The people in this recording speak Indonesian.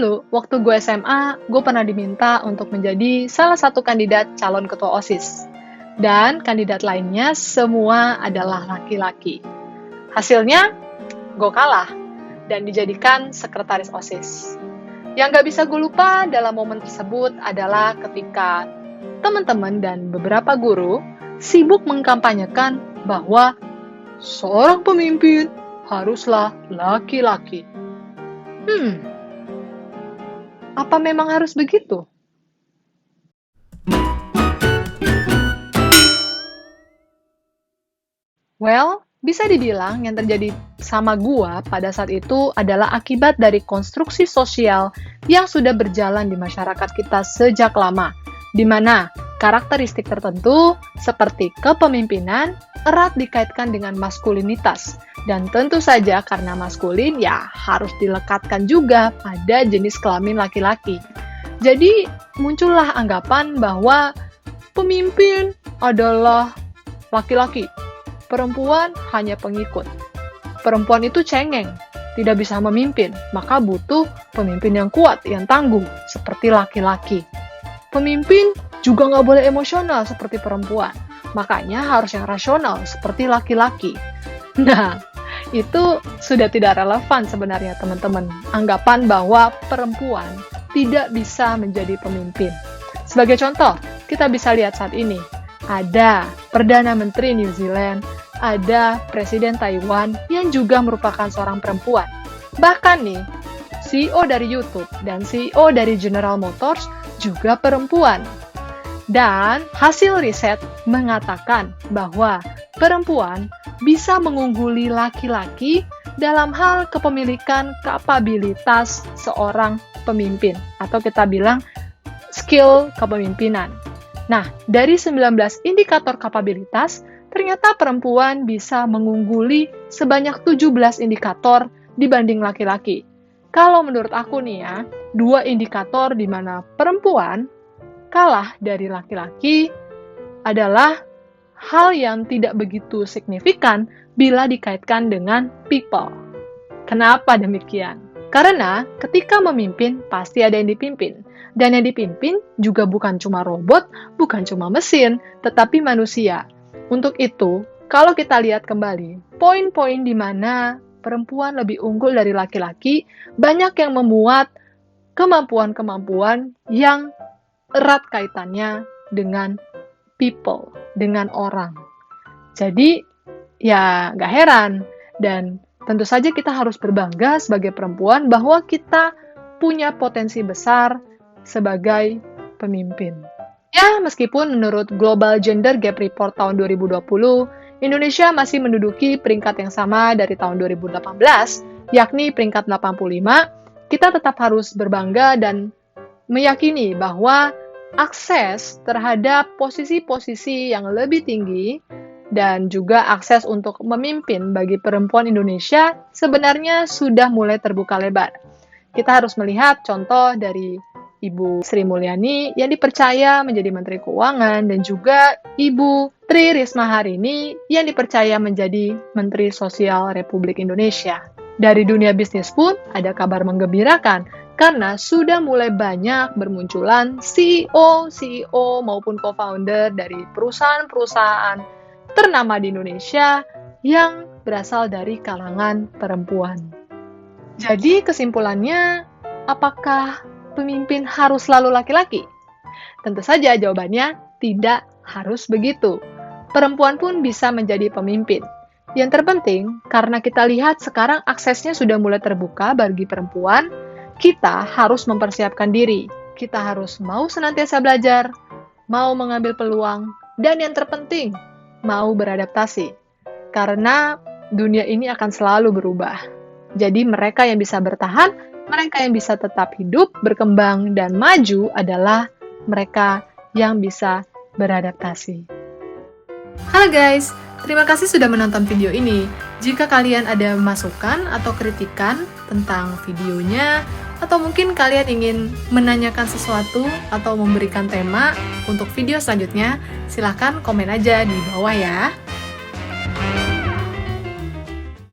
Dulu, waktu gue SMA, gue pernah diminta untuk menjadi salah satu kandidat calon ketua OSIS. Dan kandidat lainnya semua adalah laki-laki. Hasilnya, gue kalah dan dijadikan sekretaris OSIS. Yang gak bisa gue lupa dalam momen tersebut adalah ketika teman-teman dan beberapa guru sibuk mengkampanyekan bahwa seorang pemimpin haruslah laki-laki. Apa memang harus begitu? Well, bisa dibilang yang terjadi sama gua pada saat itu adalah akibat dari konstruksi sosial yang sudah berjalan di masyarakat kita sejak lama, di mana karakteristik tertentu seperti kepemimpinan erat dikaitkan dengan maskulinitas. Dan tentu saja karena maskulin ya harus dilekatkan juga pada jenis kelamin laki-laki. Jadi muncullah anggapan bahwa pemimpin adalah laki-laki, perempuan hanya pengikut. Perempuan itu cengeng, tidak bisa memimpin, maka butuh pemimpin yang kuat, yang tangguh, seperti laki-laki. Pemimpin juga nggak boleh emosional seperti perempuan, makanya harus yang rasional seperti laki-laki. Nah, itu sudah tidak relevan sebenarnya teman-teman. Anggapan bahwa perempuan tidak bisa menjadi pemimpin. Sebagai contoh, kita bisa lihat saat ini. Ada Perdana Menteri New Zealand, ada Presiden Taiwan yang juga merupakan seorang perempuan. Bahkan nih, CEO dari YouTube dan CEO dari General Motors juga perempuan. Dan hasil riset mengatakan bahwa perempuan bisa mengungguli laki-laki dalam hal kepemilikan kapabilitas seorang pemimpin, atau kita bilang skill kepemimpinan. Nah, dari 19 indikator kapabilitas, ternyata perempuan bisa mengungguli sebanyak 17 indikator dibanding laki-laki. Kalau menurut aku nih ya, 2 indikator di mana perempuan kalah dari laki-laki adalah hal yang tidak begitu signifikan bila dikaitkan dengan people. Kenapa demikian? Karena ketika memimpin, pasti ada yang dipimpin. Dan yang dipimpin juga bukan cuma robot, bukan cuma mesin, tetapi manusia. Untuk itu, kalau kita lihat kembali, poin-poin di mana perempuan lebih unggul dari laki-laki, banyak yang memuat kemampuan-kemampuan yang erat kaitannya dengan people, dengan orang. Jadi, ya gak heran. Dan tentu saja kita harus berbangga sebagai perempuan bahwa kita punya potensi besar sebagai pemimpin. Ya, meskipun menurut Global Gender Gap Report tahun 2020, Indonesia masih menduduki peringkat yang sama dari tahun 2018, yakni peringkat 85, kita tetap harus berbangga dan meyakini bahwa akses terhadap posisi-posisi yang lebih tinggi dan juga akses untuk memimpin bagi perempuan Indonesia sebenarnya sudah mulai terbuka lebar. Kita harus melihat contoh dari Ibu Sri Mulyani yang dipercaya menjadi Menteri Keuangan dan juga Ibu Tri Risma hari ini yang dipercaya menjadi Menteri Sosial Republik Indonesia. Dari dunia bisnis pun ada kabar menggembirakan karena sudah mulai banyak bermunculan CEO maupun co-founder dari perusahaan-perusahaan ternama di Indonesia yang berasal dari kalangan perempuan. Jadi kesimpulannya, apakah pemimpin harus selalu laki-laki? Tentu saja jawabannya tidak harus begitu. Perempuan pun bisa menjadi pemimpin. Yang terpenting, karena kita lihat sekarang aksesnya sudah mulai terbuka bagi perempuan, kita harus mempersiapkan diri. Kita harus mau senantiasa belajar, mau mengambil peluang, dan yang terpenting, mau beradaptasi. Karena dunia ini akan selalu berubah. Jadi mereka yang bisa bertahan, mereka yang bisa tetap hidup, berkembang, dan maju adalah mereka yang bisa beradaptasi. Halo guys, terima kasih sudah menonton video ini. Jika kalian ada masukan atau kritikan tentang videonya, atau mungkin kalian ingin menanyakan sesuatu atau memberikan tema untuk video selanjutnya, silahkan komen aja di bawah ya.